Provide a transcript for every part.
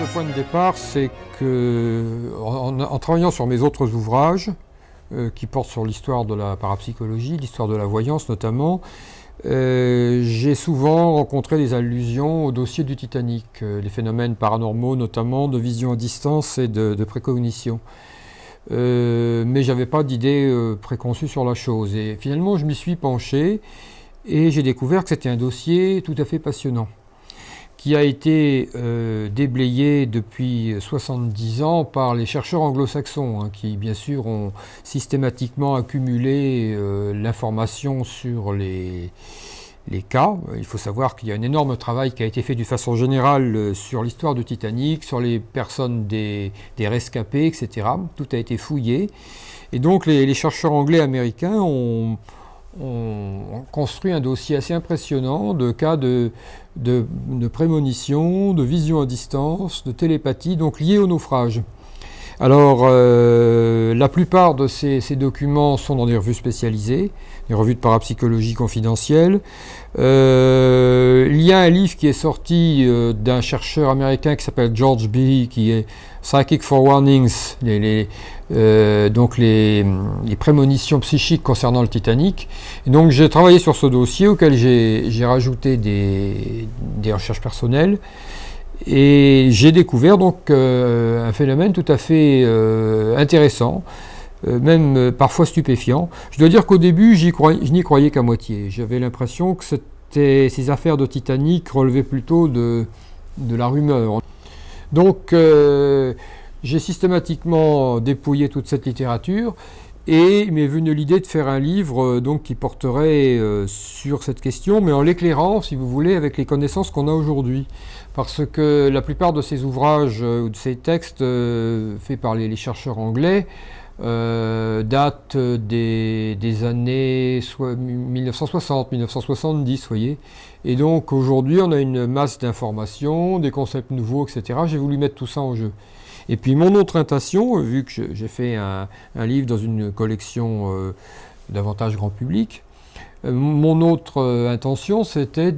Le point de départ, c'est que, en travaillant sur mes autres ouvrages, qui portent sur l'histoire de la parapsychologie, l'histoire de la voyance notamment, j'ai souvent rencontré des allusions au dossier du Titanic, les phénomènes paranormaux notamment de vision à distance et de précognition. Mais je n'avais pas d'idée préconçue sur la chose. Et finalement, je m'y suis penché et j'ai découvert que c'était un dossier tout à fait passionnant, qui a été déblayé depuis 70 ans par les chercheurs anglo-saxons, qui bien sûr ont systématiquement accumulé l'information sur les cas. Il faut savoir qu'il y a un énorme travail qui a été fait d'une façon générale sur l'histoire du Titanic, sur les personnes des rescapés, etc. Tout a été fouillé. Et donc les chercheurs anglais-américains ont construit un dossier assez impressionnant de cas de prémonition, de vision à distance, de télépathie, donc liés au naufrage. Alors, la plupart de ces documents sont dans des revues spécialisées, des revues de parapsychologie confidentielle. Il y a un livre qui est sorti d'un chercheur américain qui s'appelle George Behe, qui est Psychic Forewarnings, donc les prémonitions psychiques concernant le Titanic. Et donc j'ai travaillé sur ce dossier auquel j'ai rajouté des recherches personnelles. Et j'ai découvert donc un phénomène tout à fait intéressant, même parfois stupéfiant. Je dois dire qu'au début, je n'y croyais qu'à moitié. J'avais l'impression que ces affaires de Titanic relevaient plutôt de la rumeur. Donc j'ai systématiquement dépouillé toute cette littérature et il m'est venu l'idée de faire un livre donc, qui porterait sur cette question, mais en l'éclairant, si vous voulez, avec les connaissances qu'on a aujourd'hui. Parce que la plupart de ces ouvrages ou de ces textes faits par les chercheurs anglais datent des années 1960, 1970, voyez. Et donc aujourd'hui, on a une masse d'informations, des concepts nouveaux, etc. J'ai voulu mettre tout ça en jeu. Et puis mon autre intention, vu que j'ai fait un livre dans une collection davantage grand public, mon autre intention, c'était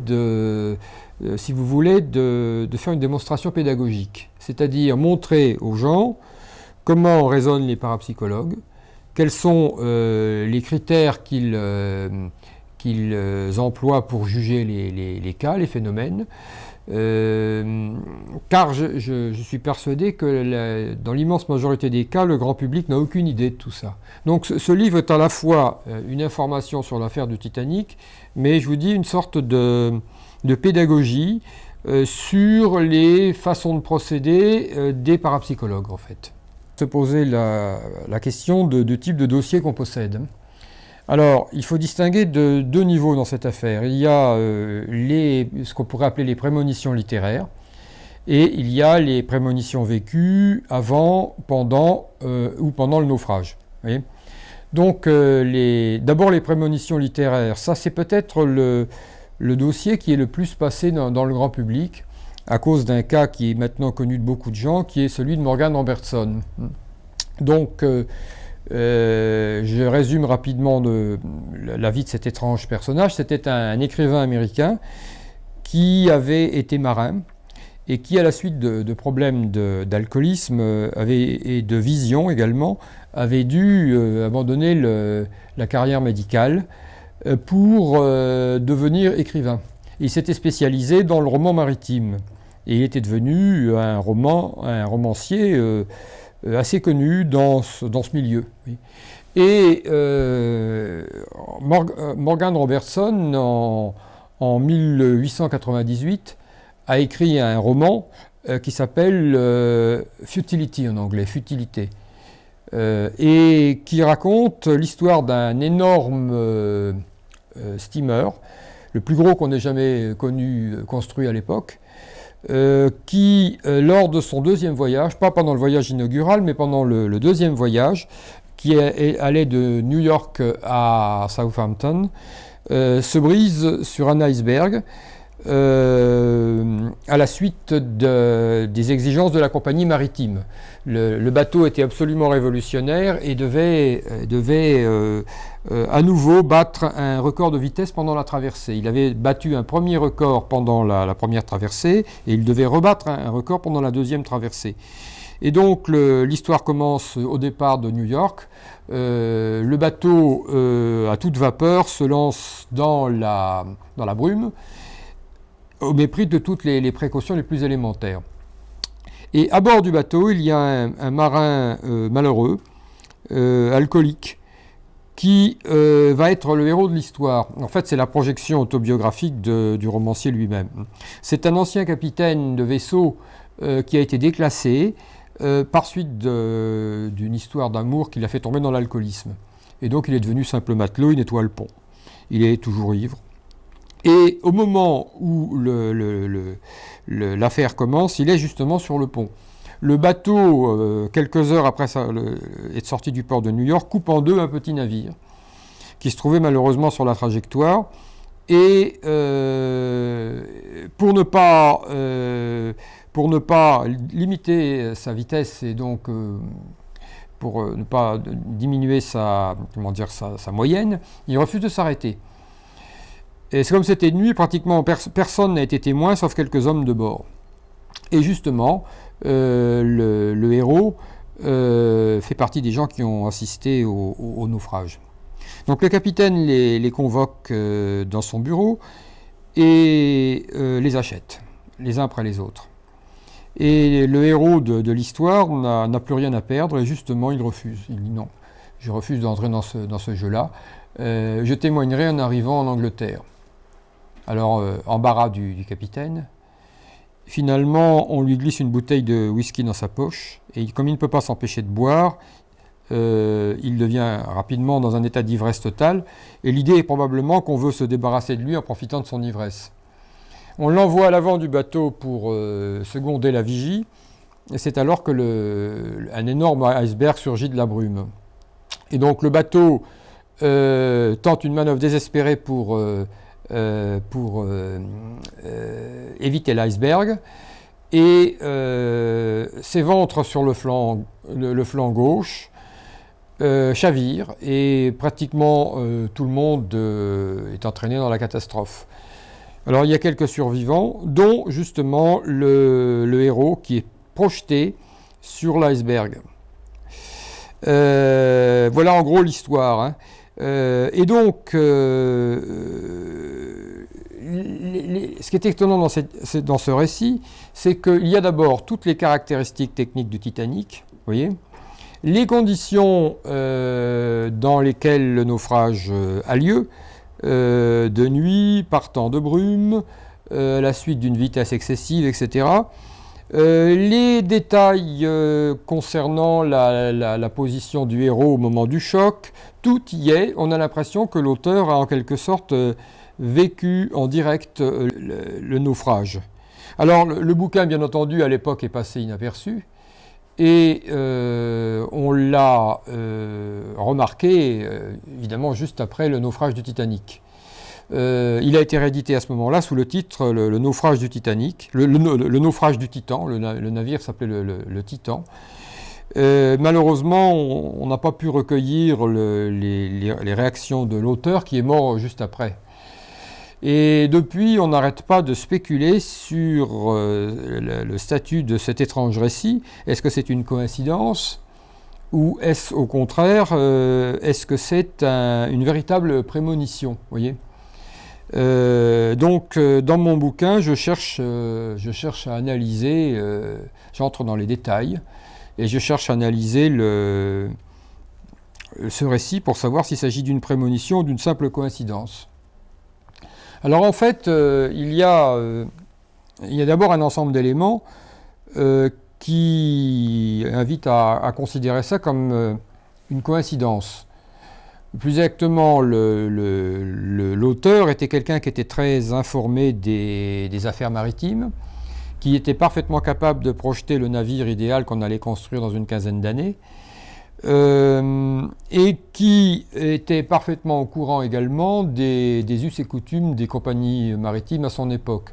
si vous voulez, de faire une démonstration pédagogique. C'est-à-dire montrer aux gens comment raisonnent les parapsychologues, quels sont les critères qu'ils emploient pour juger les cas, les phénomènes, car je suis persuadé que dans l'immense majorité des cas, le grand public n'a aucune idée de tout ça. Donc ce livre est à la fois une information sur l'affaire du Titanic, mais je vous dis une sorte de pédagogie sur les façons de procéder des parapsychologues en fait. Se poser la question du type de dossier qu'on possède. Alors, il faut distinguer deux niveaux dans cette affaire. Il y a ce qu'on pourrait appeler les prémonitions littéraires, et il y a les prémonitions vécues avant, pendant ou pendant le naufrage. Vous voyez ? Donc, d'abord les prémonitions littéraires, ça c'est peut-être le dossier qui est le plus passé dans le grand public, à cause d'un cas qui est maintenant connu de beaucoup de gens, qui est celui de Morgan Robertson. Donc, je résume rapidement la vie de cet étrange personnage. C'était un écrivain américain qui avait été marin et qui, à la suite de problèmes d'alcoolisme et de vision également, avait dû abandonner la carrière médicale pour devenir écrivain. Il s'était spécialisé dans le roman maritime et il était devenu un romancier assez connu dans ce milieu. Oui. Et Morgan Robertson, en 1898, a écrit un roman qui s'appelle Futility en anglais, Futilité, et qui raconte l'histoire d'un énorme steamer, le plus gros qu'on ait jamais construit à l'époque, qui, lors de son deuxième voyage, pas pendant le voyage inaugural, mais pendant le deuxième voyage, qui allait de New York à Southampton, se brise sur un iceberg à la suite des exigences de la compagnie maritime. Le bateau était absolument révolutionnaire et devait à nouveau battre un record de vitesse pendant la traversée. Il avait battu un premier record pendant la première traversée et il devait rebattre un record pendant la deuxième traversée. Et donc l'histoire commence au départ de New York. Le bateau à toute vapeur se lance dans la brume, au mépris de toutes les précautions les plus élémentaires. Et à bord du bateau, il y a un marin malheureux, alcoolique, qui va être le héros de l'histoire. En fait, c'est la projection autobiographique du romancier lui-même. C'est un ancien capitaine de vaisseau qui a été déclassé par suite d'une histoire d'amour qui l'a fait tomber dans l'alcoolisme. Et donc, il est devenu simple matelot, il nettoie le pont. Il est toujours ivre. Et au moment où l'affaire commence, il est justement sur le pont. Le bateau, quelques heures après être sorti du port de New York, coupe en deux un petit navire qui se trouvait malheureusement sur la trajectoire. Et pour ne pas limiter sa vitesse et donc pour ne pas diminuer sa moyenne, il refuse de s'arrêter. Et c'est comme c'était de nuit, pratiquement personne n'a été témoin, sauf quelques hommes de bord. Et justement, le héros fait partie des gens qui ont assisté au naufrage. Donc le capitaine les convoque dans son bureau et les achète, les uns après les autres. Et le héros de l'histoire n'a plus rien à perdre et justement il refuse. Il dit non, je refuse d'entrer dans ce jeu-là. Je témoignerai en arrivant en Angleterre. Alors, embarras du capitaine. Finalement, on lui glisse une bouteille de whisky dans sa poche, et comme il ne peut pas s'empêcher de boire, il devient rapidement dans un état d'ivresse totale, et l'idée est probablement qu'on veut se débarrasser de lui en profitant de son ivresse. On l'envoie à l'avant du bateau pour seconder la vigie, et c'est alors que un énorme iceberg surgit de la brume. Et donc le bateau tente une manœuvre désespérée pour éviter l'iceberg et s'éventre sur le flanc gauche, chavire et pratiquement tout le monde est entraîné dans la catastrophe. Alors il y a quelques survivants, dont justement le héros qui est projeté sur l'iceberg. Voilà en gros l'histoire, hein. Et donc, ce qui est étonnant dans ce récit, c'est qu'il y a d'abord toutes les caractéristiques techniques du Titanic, vous voyez, les conditions dans lesquelles le naufrage a lieu, de nuit, par temps de brume, la suite d'une vitesse excessive, etc. Les détails concernant la position du héros au moment du choc, tout y est. On a l'impression que l'auteur a en quelque sorte vécu en direct le naufrage. Alors le bouquin, bien entendu, à l'époque est passé inaperçu et on l'a remarqué évidemment juste après le naufrage du Titanic. Il a été réédité à ce moment-là sous le titre le naufrage du Titanic, le naufrage du Titan, le navire s'appelait le Titan. Malheureusement, on n'a pas pu recueillir les réactions de l'auteur qui est mort juste après. Et depuis, on n'arrête pas de spéculer sur le statut de cet étrange récit. Est-ce que c'est une coïncidence ou est-ce au contraire, est-ce que c'est une véritable prémonition, voyez ? Donc dans mon bouquin, je cherche à analyser, j'entre dans les détails, et je cherche à analyser ce récit pour savoir s'il s'agit d'une prémonition ou d'une simple coïncidence. Alors en fait, il y a d'abord un ensemble d'éléments qui invitent à considérer ça comme une coïncidence. Plus exactement, l'auteur était quelqu'un qui était très informé des affaires maritimes, qui était parfaitement capable de projeter le navire idéal qu'on allait construire dans une quinzaine d'années. et qui était parfaitement au courant également des us et coutumes des compagnies maritimes à son époque.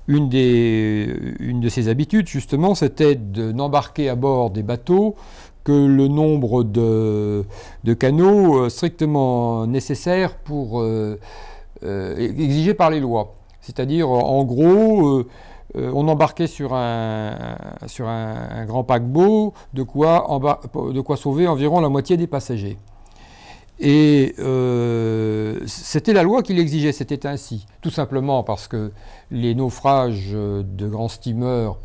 Une de ses habitudes, justement, c'était de n'embarquer à bord des bateaux que le nombre de canaux strictement nécessaire exigé par les lois. C'est-à-dire, en gros, on embarquait sur un grand paquebot, de quoi sauver environ la moitié des passagers. Et c'était la loi qui l'exigeait, c'était ainsi. Tout simplement parce que les naufrages de grands steamers,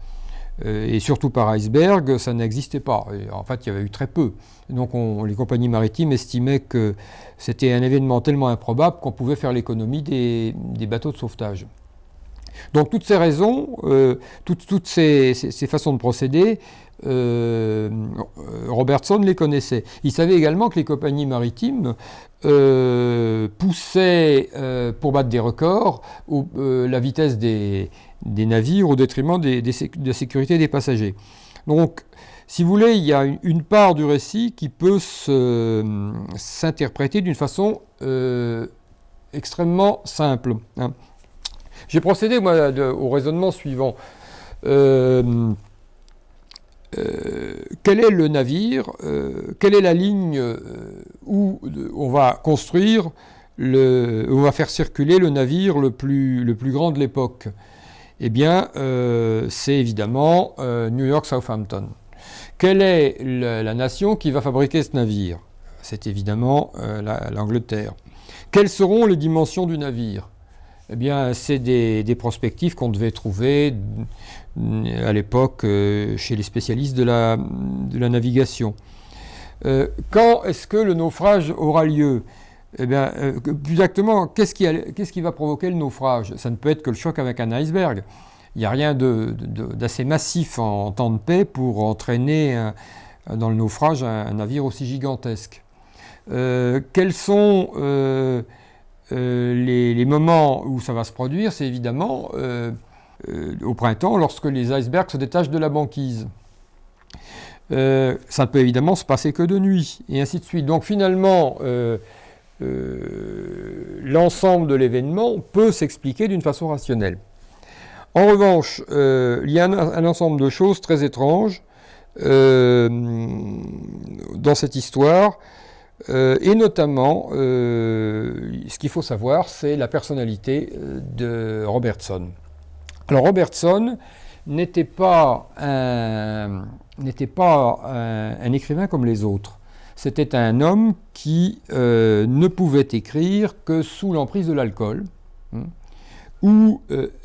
et surtout par iceberg, ça n'existait pas. Et en fait, il y avait eu très peu. Donc les compagnies maritimes estimaient que c'était un événement tellement improbable qu'on pouvait faire l'économie des bateaux de sauvetage. Donc toutes ces raisons, toutes ces façons de procéder, Robertson les connaissait. Il savait également que les compagnies maritimes poussaient pour battre des records la vitesse des navires au détriment de la sécurité des passagers. Donc, si vous voulez, il y a une part du récit qui peut s'interpréter d'une façon extrêmement simple. Hein. J'ai procédé moi, au raisonnement suivant. Quel est le navire, quelle est la ligne où on va construire, où on va faire circuler le navire le plus grand de l'époque? Eh bien, c'est évidemment New York-Southampton. Quelle est la nation qui va fabriquer ce navire? C'est évidemment l'Angleterre. Quelles seront les dimensions du navire? Eh bien, c'est des prospectives qu'on devait trouver à l'époque chez les spécialistes de la navigation. Quand est-ce que le naufrage aura lieu? Eh bien, plus exactement, qu'est-ce qui va provoquer le naufrage? Ça ne peut être que le choc avec un iceberg. Il n'y a rien d'assez massif en temps de paix pour entraîner dans le naufrage un navire aussi gigantesque. Quels sont les moments où ça va se produire? C'est évidemment au printemps, lorsque les icebergs se détachent de la banquise. Ça ne peut évidemment se passer que de nuit, et ainsi de suite. Donc finalement, l'ensemble de l'événement peut s'expliquer d'une façon rationnelle. En revanche, il y a un ensemble de choses très étranges dans cette histoire, et notamment, ce qu'il faut savoir, c'est la personnalité de Robertson. Alors Robertson n'était pas un écrivain comme les autres. C'était un homme qui ne pouvait écrire que sous l'emprise de l'alcool, ou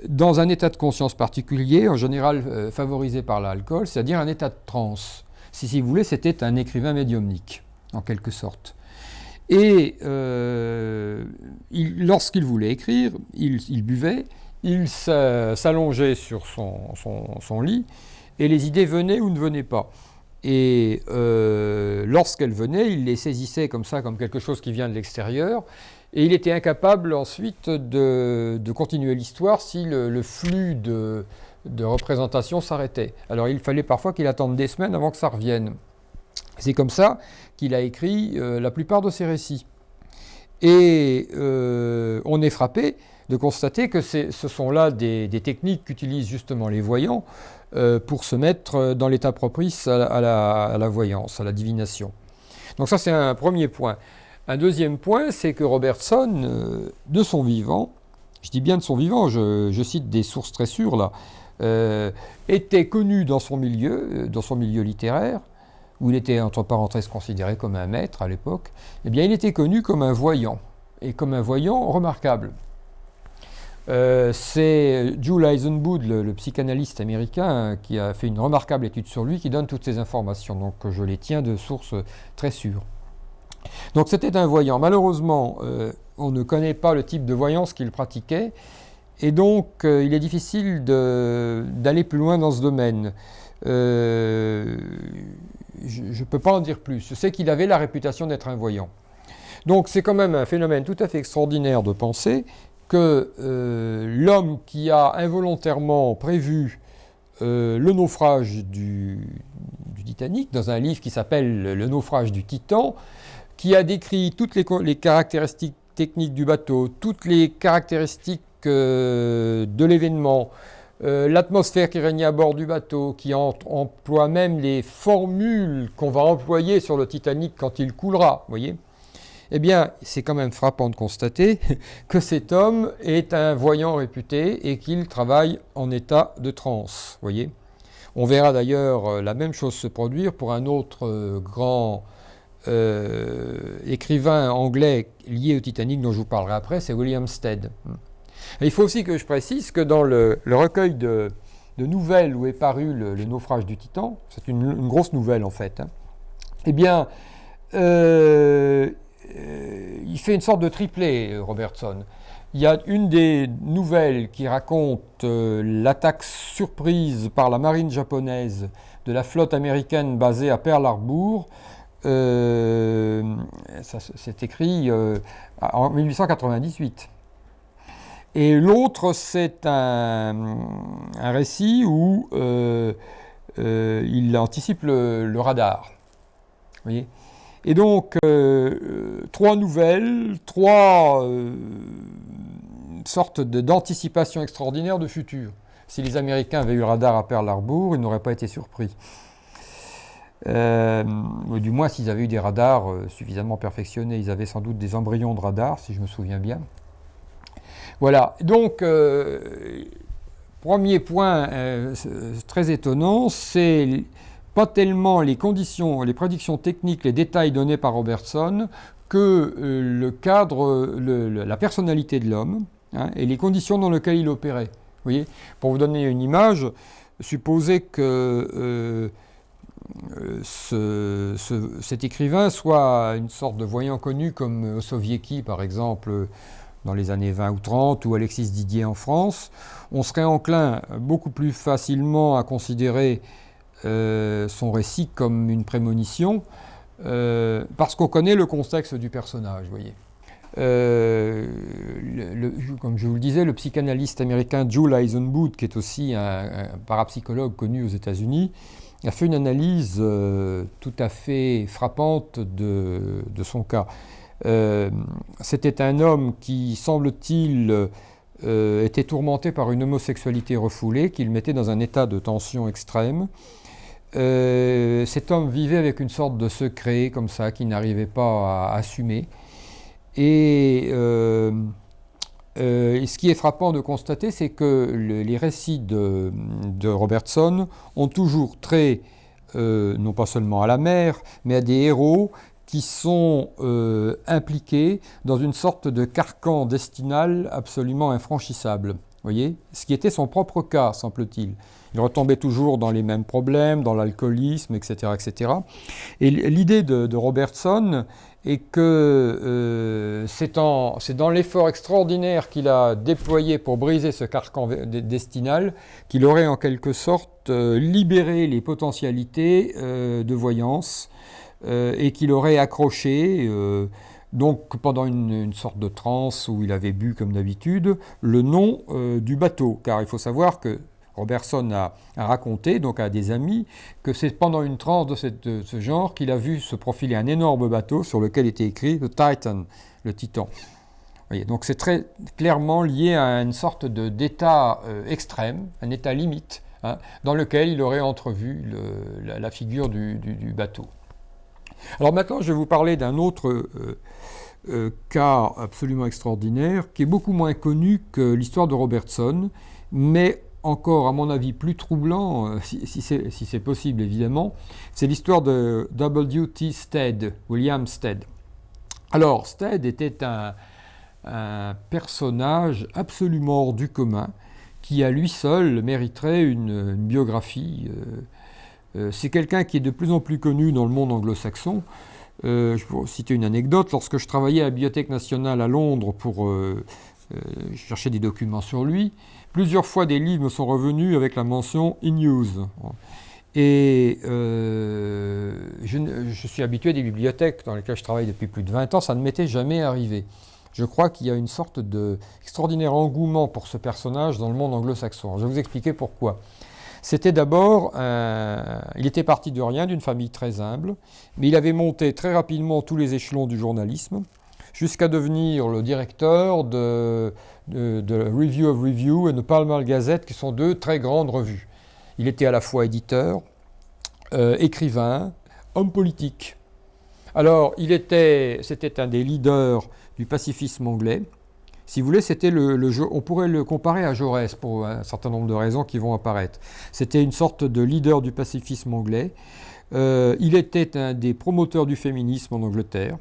dans un état de conscience particulier, en général favorisé par l'alcool, c'est-à-dire un état de transe. Si vous voulez, c'était un écrivain médiumnique, en quelque sorte. Et lorsqu'il voulait écrire, il buvait, il s'allongeait sur son lit, et les idées venaient ou ne venaient pas. Et lorsqu'elles venaient, il les saisissait comme ça, comme quelque chose qui vient de l'extérieur, et il était incapable ensuite de continuer l'histoire si le flux de représentation s'arrêtait. Alors il fallait parfois qu'il attende des semaines avant que ça revienne. C'est comme ça qu'il a écrit la plupart de ses récits. Et on est frappé de constater que ce sont là des techniques qu'utilisent justement les voyants pour se mettre dans l'état propice à la voyance, à la divination. Donc ça, c'est un premier point. Un deuxième point, c'est que Robertson, de son vivant, je dis bien de son vivant, je cite des sources très sûres là, était connu dans son milieu littéraire, où il était entre parenthèses considéré comme un maître à l'époque. Eh bien, il était connu comme un voyant, et comme un voyant remarquable. C'est Jules Eisenbud, le psychanalyste américain, qui a fait une remarquable étude sur lui, qui donne toutes ces informations. Donc je les tiens de sources très sûres. Donc c'était un voyant. Malheureusement, on ne connaît pas le type de voyance qu'il pratiquait, et donc il est difficile d'aller plus loin dans ce domaine. Je ne peux pas en dire plus. Je sais qu'il avait la réputation d'être un voyant. Donc c'est quand même un phénomène tout à fait extraordinaire de penser que l'homme qui a involontairement prévu le naufrage du Titanic, dans un livre qui s'appelle Le naufrage du Titan, qui a décrit toutes les caractéristiques techniques du bateau, toutes les caractéristiques de l'événement, l'atmosphère qui régnait à bord du bateau, qui emploie même les formules qu'on va employer sur le Titanic quand il coulera, voyez. Eh bien, c'est quand même frappant de constater que cet homme est un voyant réputé et qu'il travaille en état de transe, voyez. On verra d'ailleurs la même chose se produire pour un autre grand écrivain anglais lié au Titanic dont je vous parlerai après, c'est William Stead. Et il faut aussi que je précise que dans le recueil de nouvelles où est paru le naufrage du Titan, c'est une grosse nouvelle en fait, hein, eh bien, il fait une sorte de triplé, Robertson. Il y a une des nouvelles qui raconte l'attaque surprise par la marine japonaise de la flotte américaine basée à Pearl Harbor. C'est écrit en 1898. Et l'autre, c'est un récit où il anticipe le radar. Vous voyez ? Et donc, trois nouvelles, trois sortes d'anticipation extraordinaire de futur. Si les Américains avaient eu le radar à Pearl Harbor, ils n'auraient pas été surpris. Ou du moins, s'ils avaient eu des radars suffisamment perfectionnés, ils avaient sans doute des embryons de radars, si je me souviens bien. Voilà, donc, premier point très étonnant, c'est pas tellement les conditions, les prédictions techniques, les détails donnés par Robertson, que le cadre, la personnalité de l'homme, hein, et les conditions dans lesquelles il opérait. Vous voyez, pour vous donner une image, supposez que cet écrivain soit une sorte de voyant connu comme Osowiecki, par exemple, dans les années 20 ou 30, ou Alexis Didier en France. On serait enclin beaucoup plus facilement à considérer son récit comme une prémonition, parce qu'on connaît le contexte du personnage, vous voyez. Comme je vous le disais, le psychanalyste américain Joel Eisenbud, qui est aussi un parapsychologue connu aux États-Unis, a fait une analyse tout à fait frappante de son cas. C'était un homme qui, semble-t-il, était tourmenté par une homosexualité refoulée, qui le mettait dans un état de tension extrême. Cet homme vivait avec une sorte de secret comme ça qu'il n'arrivait pas à assumer. Et ce qui est frappant de constater, c'est que les récits de Robertson ont toujours trait, non pas seulement à la mer, mais à des héros qui sont impliqués dans une sorte de carcan destinal absolument infranchissable. Voyez, ce qui était son propre cas, semble-t-il. Il retombait toujours dans les mêmes problèmes, dans l'alcoolisme, etc., etc. Et l'idée de Robertson est que c'est dans l'effort extraordinaire qu'il a déployé pour briser ce carcan destinal qu'il aurait en quelque sorte libéré les potentialités de voyance et qu'il aurait accroché... donc pendant une sorte de transe où il avait bu comme d'habitude, le nom du bateau. Car il faut savoir que Robertson a raconté donc à des amis que c'est pendant une transe de ce genre qu'il a vu se profiler un énorme bateau sur lequel était écrit « The Titan », le Titan. Vous voyez, donc c'est très clairement lié à une sorte d'état extrême, un état limite, hein, dans lequel il aurait entrevu la figure du bateau. Alors maintenant, je vais vous parler d'un autre cas absolument extraordinaire, qui est beaucoup moins connu que l'histoire de Robertson, mais encore, à mon avis, plus troublant, si c'est possible évidemment, c'est l'histoire de W.T. Stead, William Stead. Alors, Stead était un personnage absolument hors du commun, qui à lui seul mériterait une biographie. C'est quelqu'un qui est de plus en plus connu dans le monde anglo-saxon. Je vais vous citer une anecdote. Lorsque je travaillais à la Bibliothèque nationale à Londres pour chercher des documents sur lui, plusieurs fois des livres me sont revenus avec la mention « in-use ». Et je suis habitué des bibliothèques dans lesquelles je travaille depuis plus de 20 ans, ça ne m'était jamais arrivé. Je crois qu'il y a une sorte d'extraordinaire engouement pour ce personnage dans le monde anglo-saxon. Je vais vous expliquer pourquoi. C'était d'abord il était parti de rien, d'une famille très humble, mais il avait monté très rapidement tous les échelons du journalisme, jusqu'à devenir le directeur de Review of Review et de Pall Mall Gazette, qui sont deux très grandes revues. Il était à la fois éditeur, écrivain, homme politique. Alors, c'était un des leaders du pacifisme anglais. Si vous voulez, c'était on pourrait le comparer à Jaurès pour un certain nombre de raisons qui vont apparaître. C'était une sorte de leader du pacifisme anglais. Il était un des promoteurs du féminisme en Angleterre.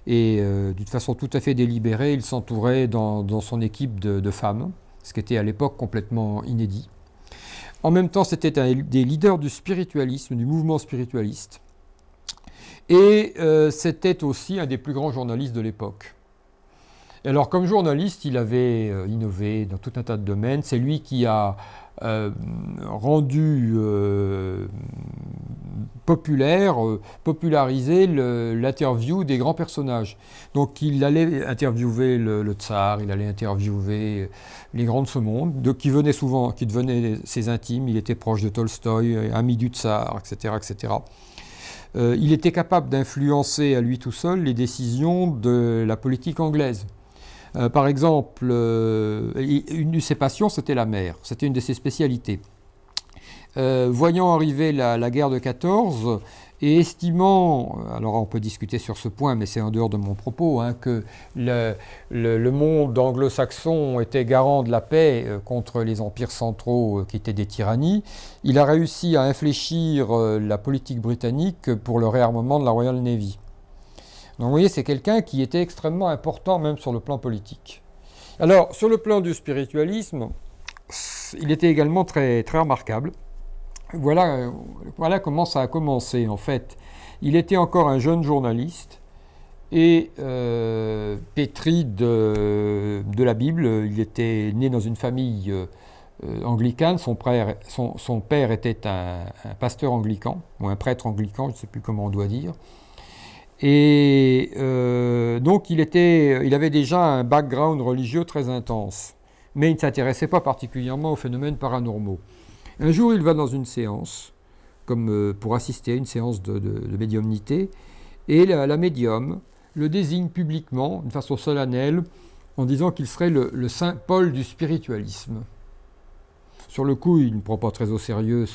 Et d'une façon tout à fait délibérée, il s'entourait dans son équipe de femmes, ce qui était à l'époque complètement inédit. En même temps, c'était un des leaders du spiritualisme, du mouvement spiritualiste. Et c'était aussi un des plus grands journalistes de l'époque. Et alors, comme journaliste, il avait innové dans tout un tas de domaines. C'est lui qui a popularisé l'interview des grands personnages. Donc, il allait interviewer le tsar, il allait interviewer les grands de ce monde, qui devenaient ses intimes. Il était proche de Tolstoï, ami du tsar, etc., etc. Il était capable d'influencer à lui tout seul les décisions de la politique anglaise. Par exemple, une de ses passions, c'était la mer. C'était une de ses spécialités. Voyant arriver la guerre de 14 et estimant, alors on peut discuter sur ce point, mais c'est en dehors de mon propos, hein, que le monde anglo-saxon était garant de la paix contre les empires centraux qui étaient des tyrannies, il a réussi à infléchir la politique britannique pour le réarmement de la Royal Navy. Donc vous voyez, c'est quelqu'un qui était extrêmement important même sur le plan politique. Alors, sur le plan du spiritualisme, il était également très, très remarquable. Voilà comment ça a commencé en fait. Il était encore un jeune journaliste et pétri de la Bible. Il était né dans une famille anglicane. Son père était un pasteur anglican, ou un prêtre anglican, je ne sais plus comment on doit dire. Et donc il avait déjà un background religieux très intense, mais il ne s'intéressait pas particulièrement aux phénomènes paranormaux. Un jour, il va dans une séance, comme pour assister à une séance de médiumnité, et la médium le désigne publiquement, d'une façon solennelle, en disant qu'il serait le saint Paul du spiritualisme. Sur le coup, il ne prend pas très au sérieux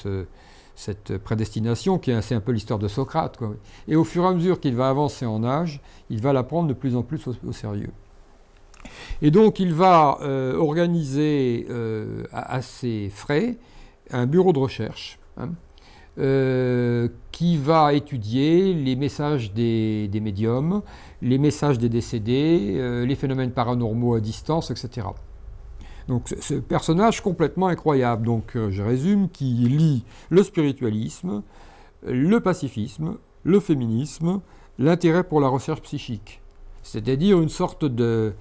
cette prédestination, qui est un peu l'histoire de Socrate, quoi. Et au fur et à mesure qu'il va avancer en âge, il va la prendre de plus en plus au sérieux. Et donc, il va organiser à ses frais un bureau de recherche qui va étudier les messages des médiums, les messages des décédés, les phénomènes paranormaux à distance, etc. Donc ce personnage complètement incroyable, donc je résume, qui lie le spiritualisme, le pacifisme, le féminisme, l'intérêt pour la recherche psychique. C'est-à-dire une sorte de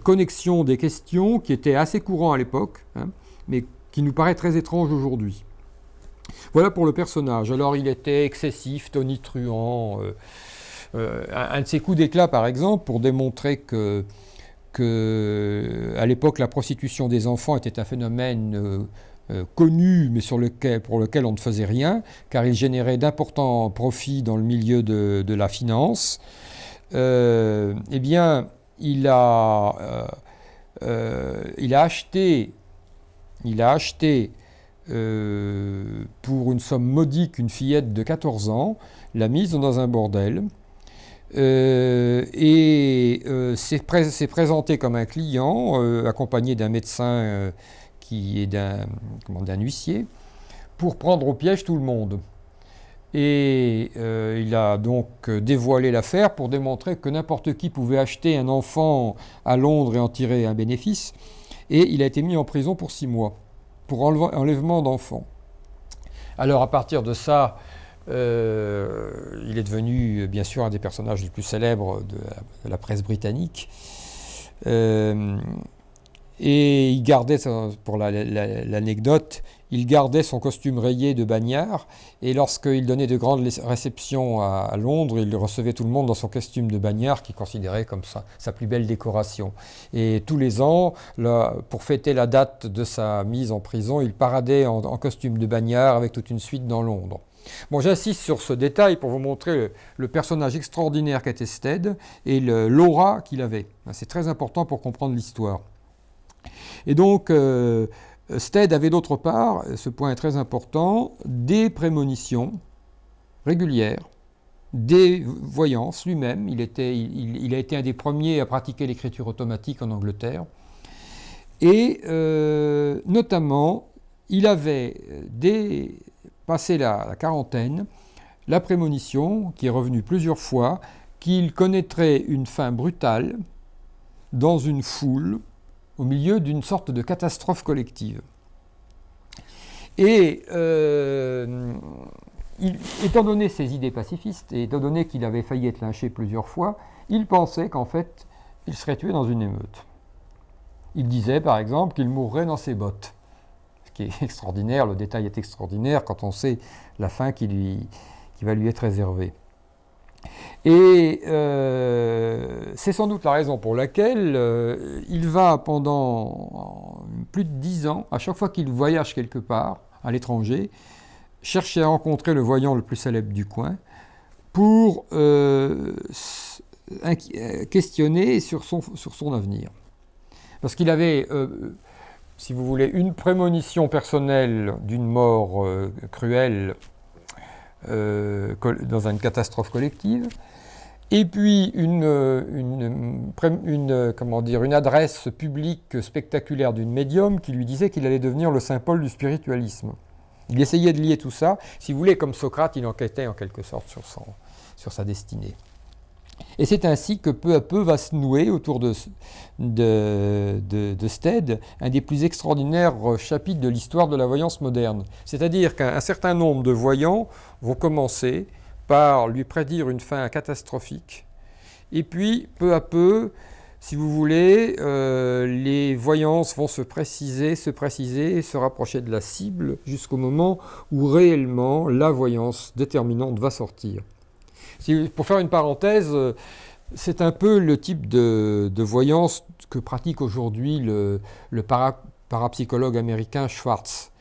connexion des questions qui était assez courant à l'époque, hein, mais qui nous paraît très étrange aujourd'hui. Voilà pour le personnage. Alors il était excessif, tonitruant. Un de ses coups d'éclat, par exemple, pour démontrer que à l'époque, la prostitution des enfants était un phénomène connu, mais pour lequel on ne faisait rien, car il générait d'importants profits dans le milieu de la finance. Eh bien, il a acheté pour une somme modique une fillette de 14 ans, l'a mise dans un bordel. S'est présenté comme un client, accompagné d'un médecin qui est d'un huissier, pour prendre au piège tout le monde. Et il a donc dévoilé l'affaire pour démontrer que n'importe qui pouvait acheter un enfant à Londres et en tirer un bénéfice. Et il a été mis en prison pour 6 mois, pour enlèvement d'enfants. Alors à partir de ça, il est devenu bien sûr un des personnages les plus célèbres de la presse britannique. Et il gardait, pour l'anecdote, il gardait son costume rayé de bagnard. Et lorsqu'il donnait de grandes réceptions à Londres, il recevait tout le monde dans son costume de bagnard qu'il considérait comme sa plus belle décoration. Et tous les ans, là, pour fêter la date de sa mise en prison, il paradait en costume de bagnard avec toute une suite dans Londres. Bon, j'insiste sur ce détail pour vous montrer le personnage extraordinaire qu'était Stead et l'aura qu'il avait. C'est très important pour comprendre l'histoire. Et donc, Stead avait d'autre part, ce point est très important, des prémonitions régulières, des voyances lui-même. Il a été un des premiers à pratiquer l'écriture automatique en Angleterre. Et notamment, il avait, dès passé la quarantaine, la prémonition, qui est revenue plusieurs fois, qu'il connaîtrait une fin brutale dans une foule, au milieu d'une sorte de catastrophe collective. Et étant donné ses idées pacifistes, et étant donné qu'il avait failli être lynché plusieurs fois, il pensait qu'en fait, il serait tué dans une émeute. Il disait par exemple qu'il mourrait dans ses bottes. Ce qui est extraordinaire, le détail est extraordinaire quand on sait la fin qui va lui être réservée. Et c'est sans doute la raison pour laquelle il va pendant plus de 10 ans, à chaque fois qu'il voyage quelque part, à l'étranger, chercher à rencontrer le voyant le plus célèbre du coin pour questionner sur son avenir. Parce qu'il avait, si vous voulez, une prémonition personnelle d'une mort cruelle dans une catastrophe collective, et puis une adresse publique spectaculaire d'une médium qui lui disait qu'il allait devenir le Saint Paul du spiritualisme. Il essayait de lier tout ça. Si vous voulez, comme Socrate, il enquêtait en quelque sorte sur sa destinée. Et c'est ainsi que peu à peu va se nouer autour de Stead un des plus extraordinaires chapitres de l'histoire de la voyance moderne. C'est-à-dire qu'un certain nombre de voyants vont commencer par lui prédire une fin catastrophique. Et puis, peu à peu, si vous voulez, les voyances vont se préciser, se rapprocher de la cible jusqu'au moment où réellement la voyance déterminante va sortir. Pour faire une parenthèse, c'est un peu le type de voyance que pratique aujourd'hui le parapsychologue américain Schwartz.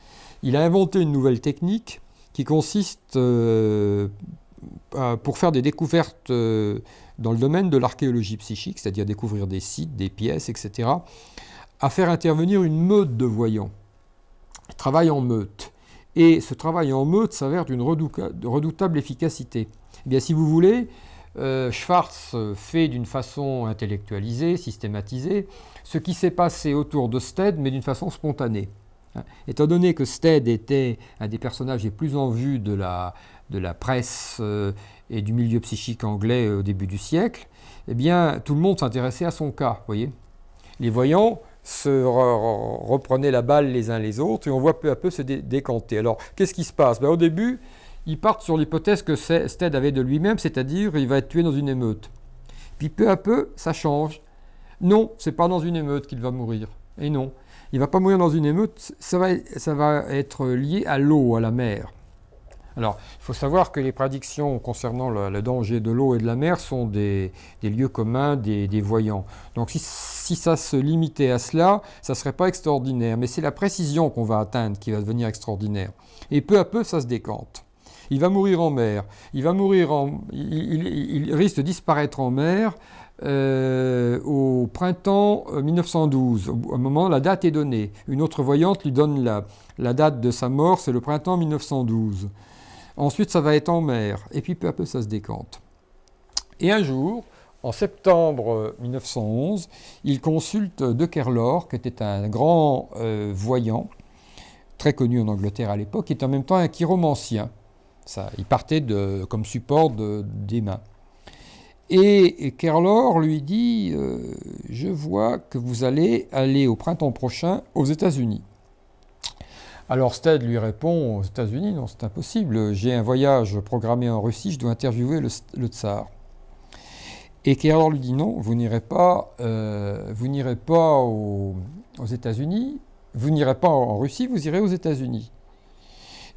Il a inventé une nouvelle technique qui consiste, pour faire des découvertes dans le domaine de l'archéologie psychique, c'est-à-dire découvrir des sites, des pièces, etc., à faire intervenir une meute de voyants. Il travaille en meute. Et ce travail en meute s'avère d'une redoutable efficacité. Eh bien, si vous voulez, Schwartz fait d'une façon intellectualisée, systématisée, ce qui s'est passé autour de Stead, mais d'une façon spontanée. Étant donné que Stead était un des personnages les plus en vue de la presse et du milieu psychique anglais au début du siècle, eh bien, tout le monde s'intéressait à son cas, voyez. Les voyants se reprenaient la balle les uns les autres et on voit peu à peu se décanter. Alors, qu'est-ce qui se passe? Au début, ils partent sur l'hypothèse que Stead avait de lui-même, c'est-à-dire il va être tué dans une émeute. Puis peu à peu, ça change. Non, c'est pas dans une émeute qu'il va mourir. Et non, il ne va pas mourir dans une émeute, ça va être lié à l'eau, à la mer. Alors, il faut savoir que les prédictions concernant le danger de l'eau et de la mer sont des lieux communs des voyants. Donc, si ça se limitait à cela, ça ne serait pas extraordinaire. Mais c'est la précision qu'on va atteindre qui va devenir extraordinaire. Et peu à peu, ça se décante. Il va mourir en mer. Il risque de disparaître en mer au printemps 1912. Au moment où la date est donnée. Une autre voyante lui donne la date de sa mort, c'est le printemps 1912. Ensuite, ça va être en mer, et puis peu à peu, ça se décante. Et un jour, en septembre 1911, il consulte De Kerlor, qui était un grand voyant, très connu en Angleterre à l'époque, qui est en même temps un chiromancien. Il partait comme support des mains. Et Kerlor lui dit « Je vois que vous allez aller au printemps prochain aux États-Unis ». Alors Stead lui répond, aux États-Unis, non, c'est impossible, j'ai un voyage programmé en Russie, je dois interviewer le tsar. Et Kerlor lui dit non, vous n'irez pas aux États-Unis, vous n'irez pas en Russie, vous irez aux États-Unis.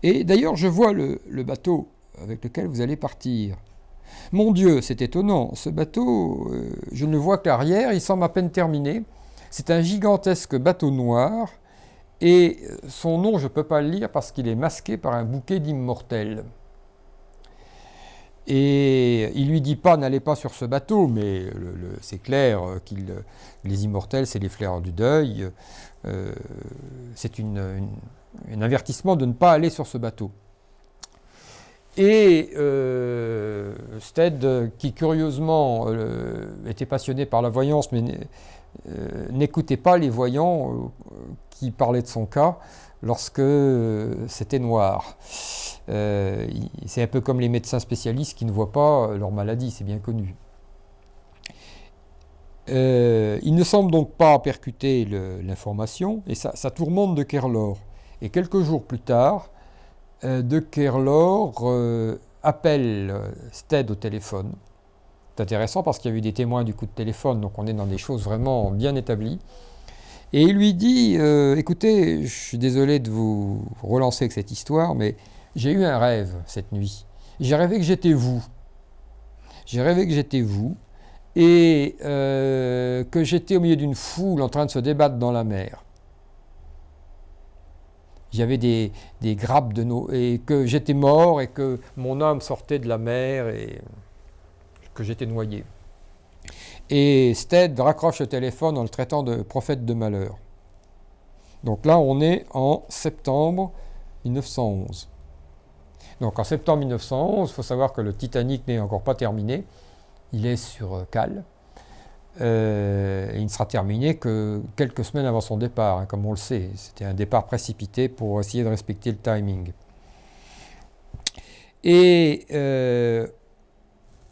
Et d'ailleurs, je vois le bateau avec lequel vous allez partir. Mon Dieu, c'est étonnant, ce bateau, je ne le vois que l'arrière, il semble à peine terminé. C'est un gigantesque bateau noir, et son nom, je ne peux pas le lire parce qu'il est masqué par un bouquet d'immortels. Et il ne lui dit pas, n'allez pas sur ce bateau, mais c'est clair que les immortels, c'est les fleurs du deuil. C'est un avertissement de ne pas aller sur ce bateau. Et Stead, qui curieusement était passionné par la voyance, mais n'écoutait pas les voyants qui parlaient de son cas lorsque c'était noir. C'est un peu comme les médecins spécialistes qui ne voient pas leur maladie, c'est bien connu. Il ne semble donc pas percuter l'information, et ça tourmente de Kerlor. Et quelques jours plus tard, de Kerlor appelle Stead au téléphone. C'est intéressant parce qu'il y a eu des témoins du coup de téléphone, donc on est dans des choses vraiment bien établies. Et il lui dit, écoutez, je suis désolé de vous relancer avec cette histoire, mais j'ai eu un rêve cette nuit. J'ai rêvé que j'étais vous. J'ai rêvé que j'étais vous et que j'étais au milieu d'une foule en train de se débattre dans la mer. J'avais des grappes de nos... et que j'étais mort et que mon âme sortait de la mer et que j'étais noyé. Et Stead raccroche le téléphone en le traitant de prophète de malheur. Donc là, on est en septembre 1911. Donc en septembre 1911, il faut savoir que le Titanic n'est encore pas terminé. Il est sur cale. Il ne sera terminé que quelques semaines avant son départ, hein, comme on le sait. C'était un départ précipité pour essayer de respecter le timing. Et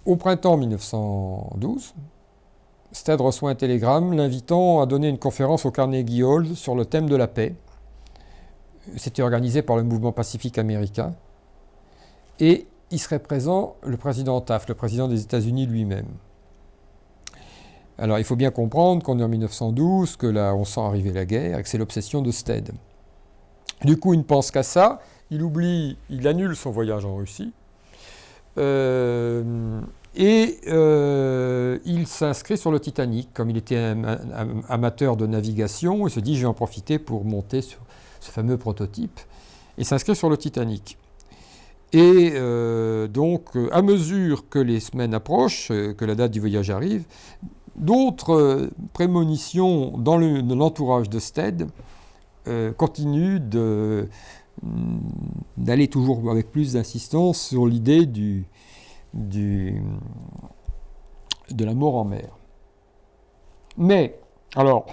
au printemps 1912, Stead reçoit un télégramme l'invitant à donner une conférence au Carnegie Hall sur le thème de la paix. C'était organisé par le mouvement pacifique américain. Et il serait présent le président Taft, le président des États-Unis lui-même. Alors il faut bien comprendre qu'on est en 1912, que là on sent arriver la guerre et que c'est l'obsession de Stead. Du coup il ne pense qu'à ça, il annule son voyage en Russie et il s'inscrit sur le Titanic. Comme il était un amateur de navigation, il se dit je vais en profiter pour monter sur ce fameux prototype et s'inscrit sur le Titanic. Et donc à mesure que les semaines approchent, que la date du voyage arrive, d'autres prémonitions dans l'entourage de Stead continuent d'aller toujours avec plus d'insistance sur l'idée de la mort en mer. Mais, alors,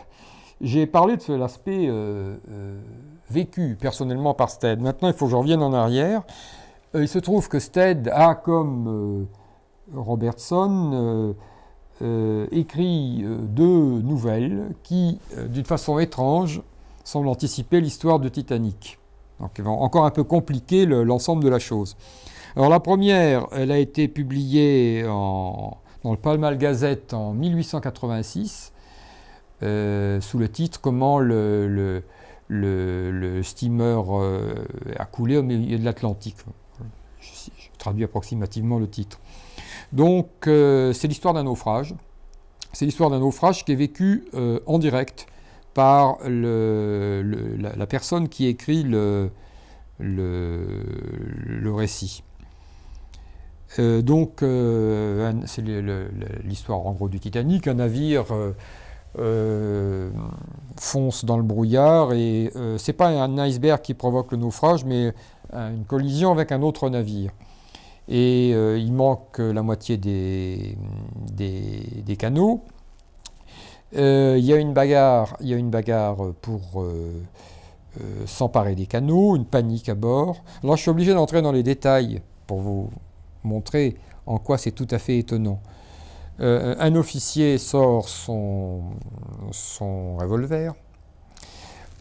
j'ai parlé de l'aspect vécu personnellement par Stead. Maintenant, il faut que je revienne en arrière. Il se trouve que Stead a, comme Robertson, écrit deux nouvelles qui, d'une façon étrange, semblent anticiper l'histoire de Titanic. Donc, elles vont encore un peu compliquer l'ensemble de la chose. Alors, la première, elle a été publiée dans le Pall Mall Gazette en 1886, sous le titre « Comment le steamer a coulé au milieu de l'Atlantique ». Je traduis approximativement le titre. Donc, c'est l'histoire d'un naufrage. C'est l'histoire d'un naufrage qui est vécu en direct par la personne qui écrit le récit. Donc, c'est l'histoire en gros du Titanic. Un navire fonce dans le brouillard et c'est pas un iceberg qui provoque le naufrage, mais une collision avec un autre navire. Et il manque la moitié des canaux. Il y a une bagarre pour s'emparer des canaux, une panique à bord. Alors je suis obligé d'entrer dans les détails pour vous montrer en quoi c'est tout à fait étonnant. Un officier sort son revolver,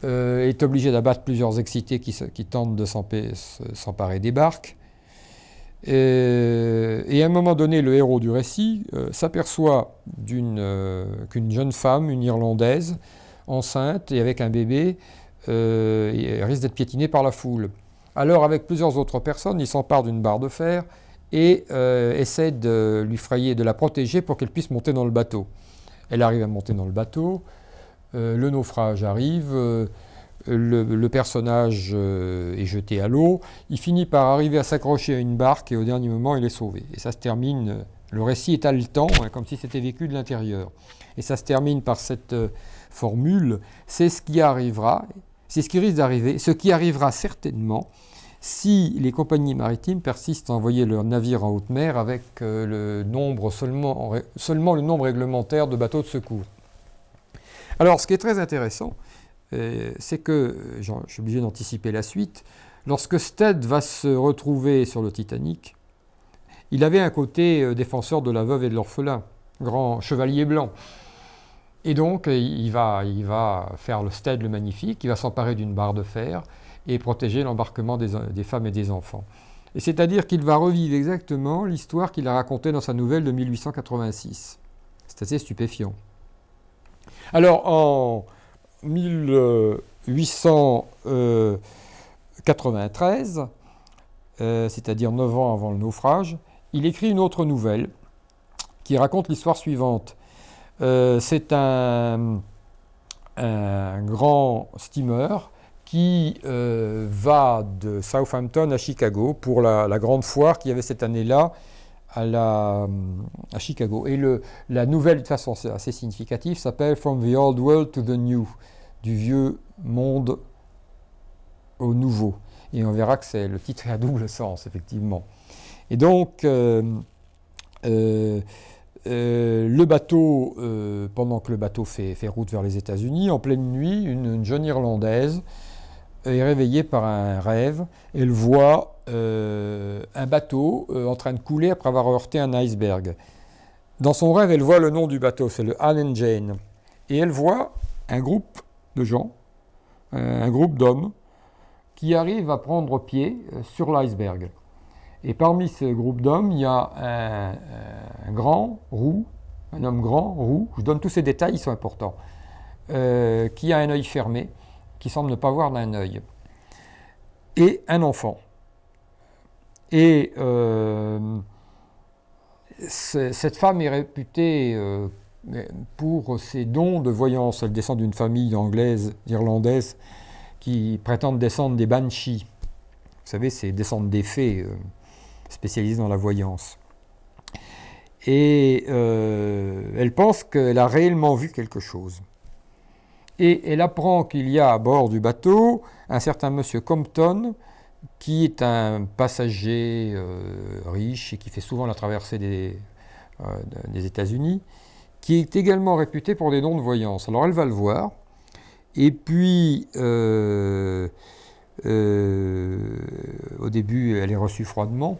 est obligé d'abattre plusieurs excités qui tentent de s'emparer des barques. Et à un moment donné, le héros du récit s'aperçoit qu'une jeune femme, une Irlandaise, enceinte et avec un bébé, risque d'être piétinée par la foule. Alors, avec plusieurs autres personnes, il s'empare d'une barre de fer et essaie de lui frayer, de la protéger pour qu'elle puisse monter dans le bateau. Elle arrive à monter dans le bateau, le naufrage arrive, le personnage est jeté à l'eau, il finit par arriver à s'accrocher à une barque et au dernier moment il est sauvé. Et ça se termine, le récit est haletant, hein, comme si c'était vécu de l'intérieur. Et ça se termine par cette formule, c'est ce qui arrivera, c'est ce qui risque d'arriver, ce qui arrivera certainement si les compagnies maritimes persistent à envoyer leurs navires en haute mer avec seulement le nombre réglementaire de bateaux de secours. Alors, ce qui est très intéressant, c'est que, je suis obligé d'anticiper la suite, lorsque Stead va se retrouver sur le Titanic, il avait un côté défenseur de la veuve et de l'orphelin, grand chevalier blanc. Et donc, il va faire le Stead le magnifique, il va s'emparer d'une barre de fer et protéger l'embarquement des femmes et des enfants. Et c'est-à-dire qu'il va revivre exactement l'histoire qu'il a racontée dans sa nouvelle de 1886. C'est assez stupéfiant. Alors, en 1893, c'est-à-dire 9 ans avant le naufrage, il écrit une autre nouvelle qui raconte l'histoire suivante. C'est un grand steamer qui va de Southampton à Chicago pour la grande foire qu'il y avait cette année-là à Chicago. Et la nouvelle, de toute façon, c'est assez significatif, s'appelle From the Old World to the New, du vieux monde au nouveau. Et on verra que le titre est à double sens, effectivement. Et donc, le bateau, pendant que le bateau fait route vers les États-Unis, en pleine nuit, une jeune Irlandaise est réveillée par un rêve. Elle voit un bateau en train de couler après avoir heurté un iceberg. Dans son rêve, elle voit le nom du bateau, c'est le Anne Jane. Et elle voit un groupe de gens, un groupe d'hommes, qui arrivent à prendre pied sur l'iceberg. Et parmi ce groupe d'hommes, il y a un grand, roux, un homme grand, roux, je donne tous ces détails, ils sont importants, qui a un œil fermé, qui semble ne pas voir d'un œil, et un enfant. Et cette femme est réputée pour ses dons de voyance. Elle descend d'une famille irlandaise, qui prétendent descendre des banshees. Vous savez, c'est descendre des fées spécialisées dans la voyance. Et elle pense qu'elle a réellement vu quelque chose. Et elle apprend qu'il y a à bord du bateau un certain monsieur Compton, qui est un passager riche et qui fait souvent la traversée des États-Unis, qui est également réputé pour des dons de voyance. Alors elle va le voir, et puis au début elle est reçue froidement.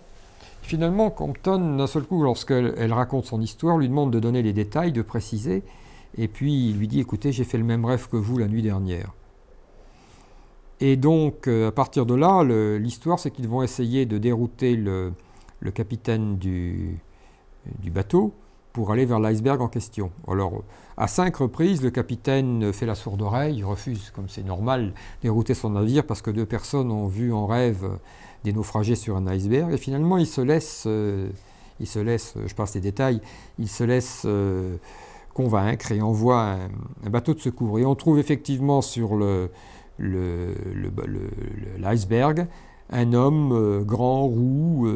Finalement, Compton, d'un seul coup, lorsqu'elle raconte son histoire, lui demande de donner les détails, de préciser, et puis il lui dit « Écoutez, j'ai fait le même rêve que vous la nuit dernière ». Et donc, à partir de là, l'histoire, c'est qu'ils vont essayer de dérouter le capitaine du bateau pour aller vers l'iceberg en question. Alors, à 5 reprises, le capitaine fait la sourde oreille, il refuse, comme c'est normal, dérouter son navire parce que 2 personnes ont vu en rêve des naufragés sur un iceberg. Et finalement, il se laisse, je passe les détails, il se laisse convaincre et envoie un bateau de secours. Et on trouve effectivement sur l'iceberg un homme grand, roux,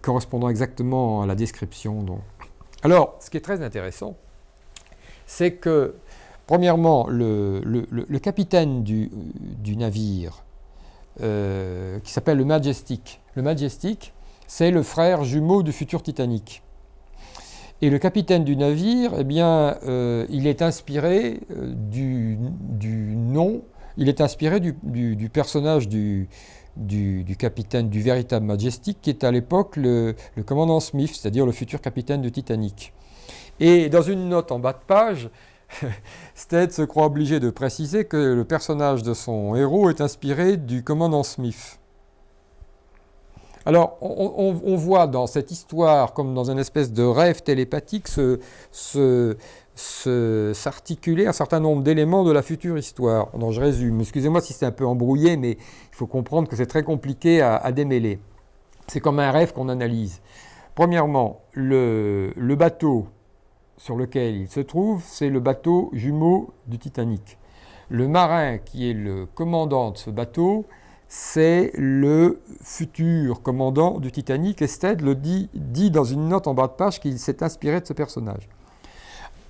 correspondant exactement à la description. Donc. Alors, ce qui est très intéressant, c'est que, premièrement, le capitaine du navire, qui s'appelle le Majestic, c'est le frère jumeau du futur Titanic. Et le capitaine du navire, eh bien, il est inspiré du nom, il est inspiré du personnage du capitaine, du véritable Majestic, qui est à l'époque le commandant Smith, c'est-à-dire le futur capitaine du Titanic. Et dans une note en bas de page, Stead se croit obligé de préciser que le personnage de son héros est inspiré du commandant Smith. Alors, on voit dans cette histoire, comme dans une espèce de rêve télépathique, ce s'articuler un certain nombre d'éléments de la future histoire. Donc je résume, excusez-moi si c'est un peu embrouillé, mais il faut comprendre que c'est très compliqué à démêler. C'est comme un rêve qu'on analyse. Premièrement, le bateau sur lequel il se trouve, c'est le bateau jumeau du Titanic. Le marin qui est le commandant de ce bateau, c'est le futur commandant du Titanic, et Stead le dit dans une note en bas de page qu'il s'est inspiré de ce personnage.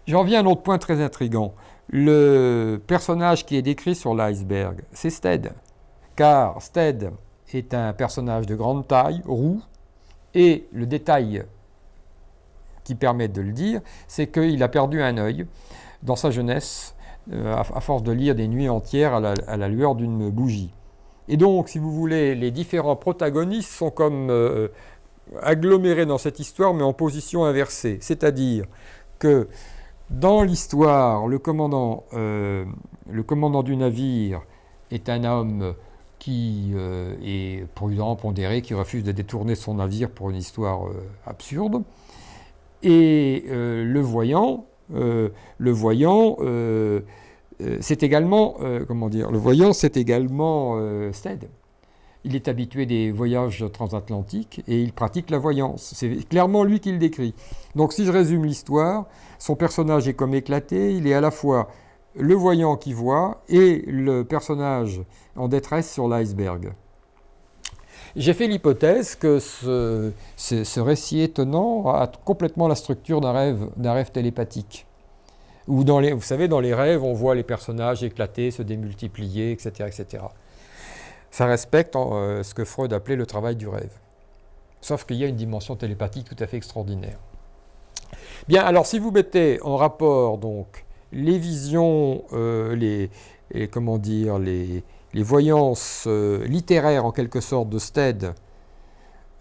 J'en viens à un autre point très intriguant. Le personnage qui est décrit sur l'iceberg, c'est Stead. Car Stead est un personnage de grande taille, roux, et le détail qui permet de le dire, c'est qu'il a perdu un œil dans sa jeunesse, à force de lire des nuits entières à la lueur d'une bougie. Et donc, si vous voulez, les différents protagonistes sont comme agglomérés dans cette histoire, mais en position inversée. C'est-à-dire que dans l'histoire, le commandant du navire est un homme qui est prudent, pondéré, qui refuse de détourner son navire pour une histoire absurde. Et le voyant, c'est également, Stead. Il est habitué des voyages transatlantiques et il pratique la voyance. C'est clairement lui qui le décrit. Donc si je résume l'histoire, son personnage est comme éclaté, il est à la fois le voyant qui voit et le personnage en détresse sur l'iceberg. J'ai fait l'hypothèse que ce récit étonnant a complètement la structure d'un rêve télépathique. Où vous savez, dans les rêves, on voit les personnages éclater, se démultiplier, etc. etc. Ça respecte ce que Freud appelait le travail du rêve. Sauf qu'il y a une dimension télépathique tout à fait extraordinaire. Bien, alors si vous mettez en rapport donc les visions, les voyances littéraires en quelque sorte de Stead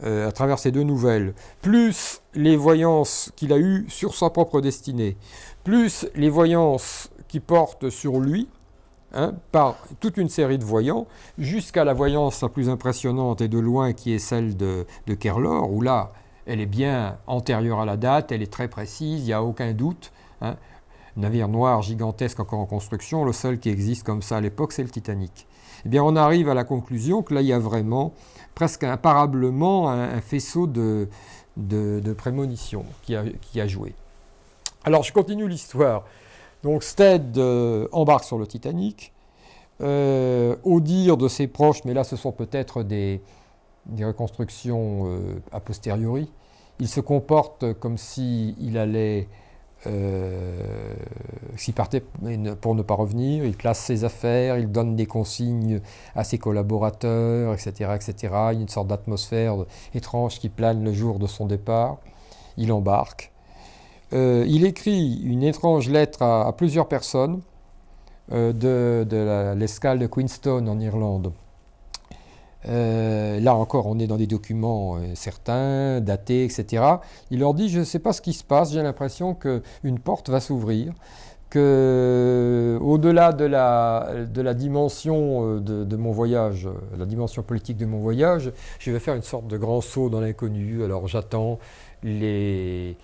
à travers ces deux nouvelles, plus les voyances qu'il a eues sur sa propre destinée, plus les voyances qui portent sur lui, par toute une série de voyants, jusqu'à la voyance la plus impressionnante et de loin qui est celle de Kerlor, où là, elle est bien antérieure à la date, elle est très précise, il n'y a aucun doute. Navire noir gigantesque encore en construction, le seul qui existe comme ça à l'époque, c'est le Titanic. Eh bien, on arrive à la conclusion que là, il y a vraiment, presque imparablement, un faisceau de prémonitions qui a joué. Alors, je continue l'histoire. Donc, Stead embarque sur le Titanic. Au dire de ses proches, mais là, ce sont peut-être des reconstructions a posteriori, il se comporte comme s'il allait... s'il partait pour ne pas revenir, il classe ses affaires, il donne des consignes à ses collaborateurs, etc., etc. Il y a une sorte d'atmosphère étrange qui plane le jour de son départ. Il embarque. Il écrit une étrange lettre à plusieurs personnes de l'escale de Queenstown en Irlande. Là encore, on est dans des documents certains, datés, etc. Il leur dit, je ne sais pas ce qui se passe, j'ai l'impression qu'une porte va s'ouvrir, qu'au-delà de la dimension de mon voyage, la dimension politique de mon voyage, je vais faire une sorte de grand saut dans l'inconnu. Alors j'attends les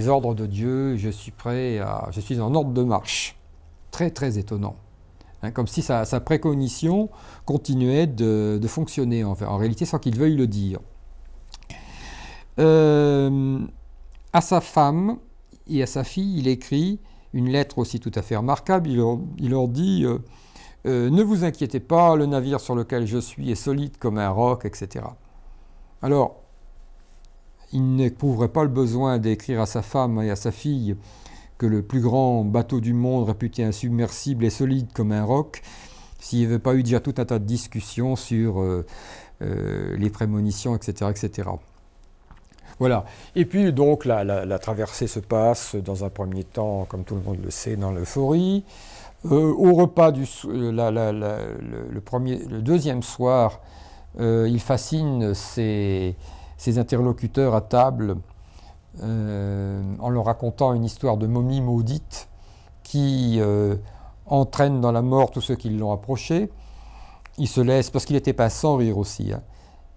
ordres de Dieu, je suis en ordre de marche. Très très étonnant. Comme si sa précognition continuait de fonctionner en réalité sans qu'il veuille le dire. À sa femme et à sa fille, il écrit une lettre aussi tout à fait remarquable. Il leur dit ne vous inquiétez pas, le navire sur lequel je suis est solide comme un roc, etc. Alors, il n'éprouverait pas le besoin d'écrire à sa femme et à sa fille que le plus grand bateau du monde, réputé insubmersible et solide comme un roc, s'il n'y avait pas eu déjà tout un tas de discussions sur les prémonitions, etc., etc. Voilà. Et puis donc la traversée se passe dans un premier temps, comme tout le monde le sait, dans l'euphorie. Au repas le deuxième soir, il fascine ses interlocuteurs à table en leur racontant une histoire de momie maudite qui entraîne dans la mort tous ceux qui l'ont approché. Il se laisse, parce qu'il était pas sans rire aussi,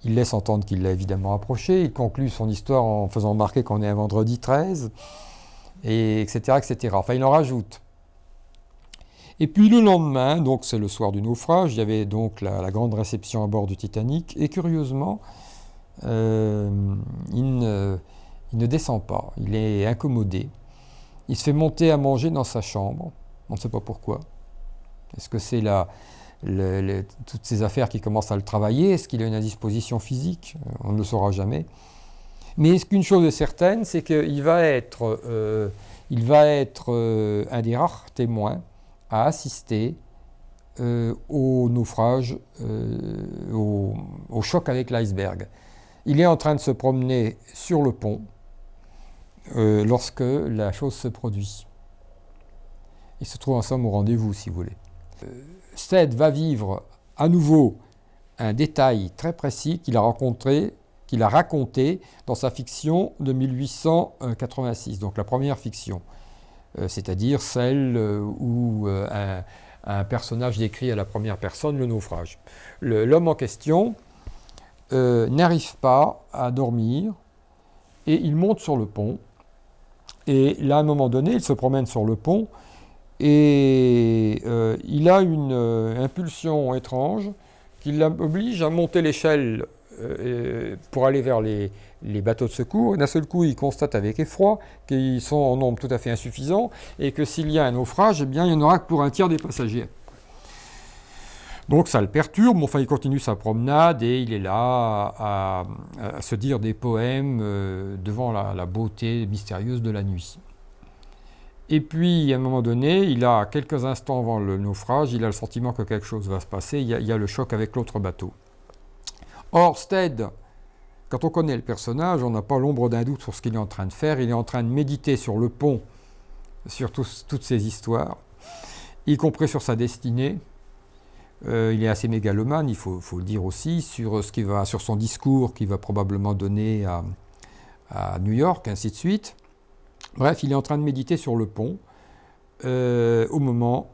il laisse entendre qu'il l'a évidemment approché. Il conclut son histoire en faisant remarquer qu'on est un vendredi 13. et etc., etc. Enfin, il en rajoute. Et puis le lendemain, donc c'est le soir du naufrage, il y avait donc la grande réception à bord du Titanic, et curieusement, il ne descend pas, il est incommodé. Il se fait monter à manger dans sa chambre, on ne sait pas pourquoi. Est-ce que c'est toutes ces affaires qui commencent à le travailler? Est-ce qu'il a une indisposition physique? On ne le saura jamais. Mais qu'une chose est certaine, c'est qu'il va être, un des rares témoins à assister au naufrage, au choc avec l'iceberg. Il est en train de se promener sur le pont lorsque la chose se produit. Il se trouve en somme au rendez-vous, si vous voulez. Stead va vivre à nouveau un détail très précis qu'il a raconté dans sa fiction de 1886, donc la première fiction, c'est-à-dire celle où un personnage décrit à la première personne le naufrage. L'homme en question n'arrive pas à dormir et il monte sur le pont. Et là, à un moment donné, il se promène sur le pont et il a une impulsion étrange qui l'oblige à monter l'échelle pour aller vers les bateaux de secours. Et d'un seul coup, il constate avec effroi qu'ils sont en nombre tout à fait insuffisant et que s'il y a un naufrage, eh bien, il n'y en aura que pour un tiers des passagers. Donc ça le perturbe, mais enfin il continue sa promenade et il est là à se dire des poèmes devant la beauté mystérieuse de la nuit. Et puis, à un moment donné, il a quelques instants avant le naufrage, il a le sentiment que quelque chose va se passer, il y a le choc avec l'autre bateau. Or, Stead, quand on connaît le personnage, on n'a pas l'ombre d'un doute sur ce qu'il est en train de faire. Il est en train de méditer sur le pont, sur toutes ces histoires, y compris sur sa destinée. Il est assez mégalomane, il faut le dire aussi, sur son discours qu'il va probablement donner à New York, ainsi de suite. Bref, il est en train de méditer sur le pont au moment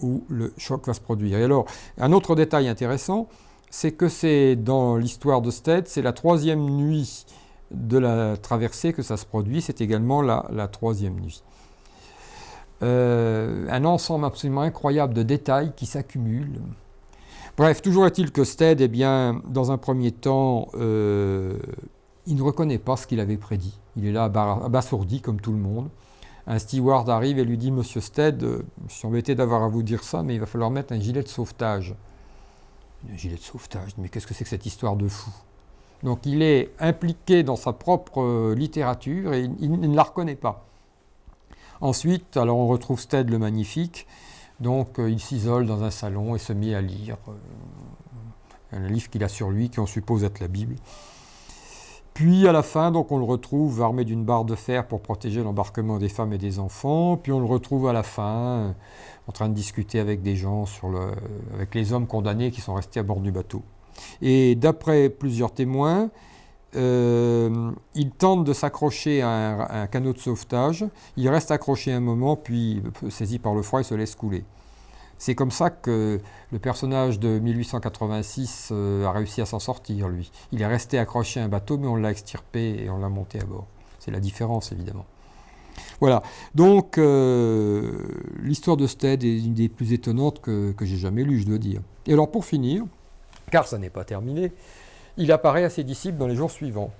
où le choc va se produire. Et alors, un autre détail intéressant, c'est que c'est dans l'histoire de Stead, c'est la troisième nuit de la traversée que ça se produit, c'est également la troisième nuit. Un ensemble absolument incroyable de détails qui s'accumulent. Bref, toujours est-il que Stead, eh bien, dans un premier temps, il ne reconnaît pas ce qu'il avait prédit. Il est là abasourdi comme tout le monde. Un steward arrive et lui dit « Monsieur Stead, je suis embêté d'avoir à vous dire ça, mais il va falloir mettre un gilet de sauvetage. » Un gilet de sauvetage, mais qu'est-ce que c'est que cette histoire de fou? Donc il est impliqué dans sa propre littérature et il ne la reconnaît pas. Ensuite, alors on retrouve Stead le magnifique. Donc il s'isole dans un salon et se met à lire un livre qu'il a sur lui, qu'on suppose être la Bible. Puis à la fin, donc, on le retrouve armé d'une barre de fer pour protéger l'embarquement des femmes et des enfants. Puis on le retrouve à la fin en train de discuter avec des gens, avec les hommes condamnés qui sont restés à bord du bateau. Et d'après plusieurs témoins, il tente de s'accrocher à un canot de sauvetage, il reste accroché un moment, puis saisi par le froid, il se laisse couler. C'est comme ça que le personnage de 1886 a réussi à s'en sortir, lui. Il est resté accroché à un bateau, mais on l'a extirpé et on l'a monté à bord. C'est la différence, évidemment. Voilà, donc l'histoire de Stead est une des plus étonnantes que j'ai jamais lues, je dois dire. Et alors pour finir, car ça n'est pas terminé, il apparaît à ses disciples dans les jours suivants.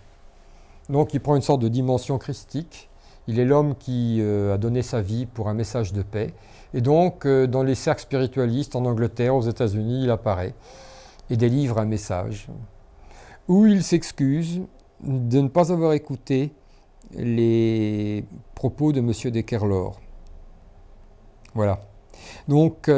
Donc il prend une sorte de dimension christique. Il est l'homme qui a donné sa vie pour un message de paix. Et donc dans les cercles spiritualistes en Angleterre, aux États-Unis, il apparaît et délivre un message où il s'excuse de ne pas avoir écouté les propos de M. Dekerlor. Voilà. Donc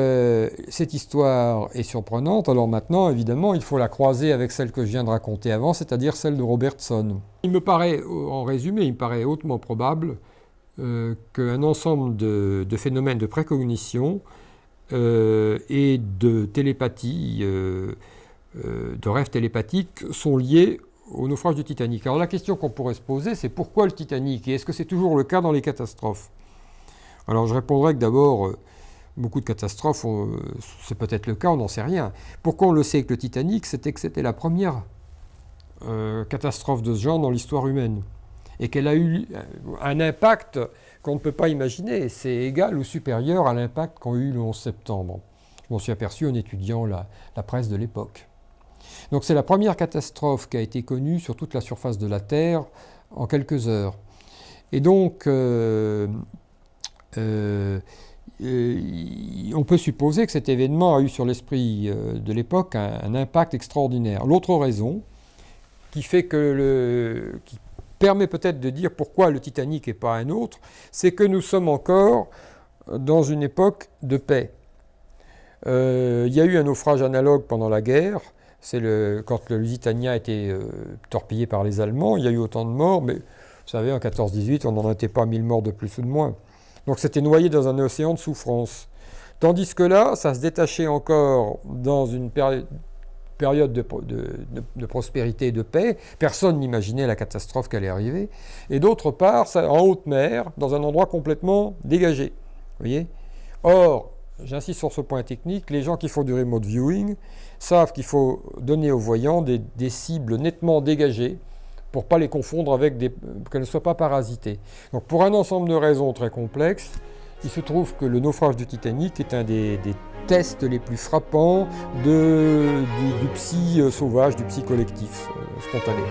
cette histoire est surprenante. Alors maintenant, évidemment, il faut la croiser avec celle que je viens de raconter avant, c'est-à-dire celle de Robertson. Il me paraît, en résumé, il me paraît hautement probable qu'un ensemble de phénomènes de précognition et de télépathie, de rêves télépathiques sont liés au naufrage du Titanic. Alors la question qu'on pourrait se poser, c'est pourquoi le Titanic? Et est-ce que c'est toujours le cas dans les catastrophes? Alors je répondrai que d'abord, beaucoup de catastrophes, c'est peut-être le cas, on n'en sait rien. Pourquoi on le sait que le Titanic, c'était que c'était la première catastrophe de ce genre dans l'histoire humaine. Et qu'elle a eu un impact qu'on ne peut pas imaginer. C'est égal ou supérieur à l'impact qu'ont eu le 11 septembre. Je m'en suis aperçu en étudiant la presse de l'époque. Donc c'est la première catastrophe qui a été connue sur toute la surface de la Terre en quelques heures. Et donc, on peut supposer que cet événement a eu sur l'esprit de l'époque un impact extraordinaire. L'autre raison, qui permet peut-être de dire pourquoi le Titanic et pas un autre, c'est que nous sommes encore dans une époque de paix. Il y a eu un naufrage analogue pendant la guerre, quand le Lusitania a été torpillé par les Allemands, il y a eu autant de morts, mais vous savez, en 14-18, on n'en était pas 1000 morts de plus ou de moins. Donc c'était noyé dans un océan de souffrance. Tandis que là, ça se détachait encore dans une période de prospérité et de paix. Personne n'imaginait la catastrophe qui allait arriver. Et d'autre part, en haute mer, dans un endroit complètement dégagé. Vous voyez ? Or, j'insiste sur ce point technique, les gens qui font du remote viewing savent qu'il faut donner aux voyants des cibles nettement dégagées pour ne pas les confondre avec qu'elles ne soient pas parasitées. Donc pour un ensemble de raisons très complexes, il se trouve que le naufrage du Titanic est un des tests les plus frappants du psy sauvage, du psy collectif spontané.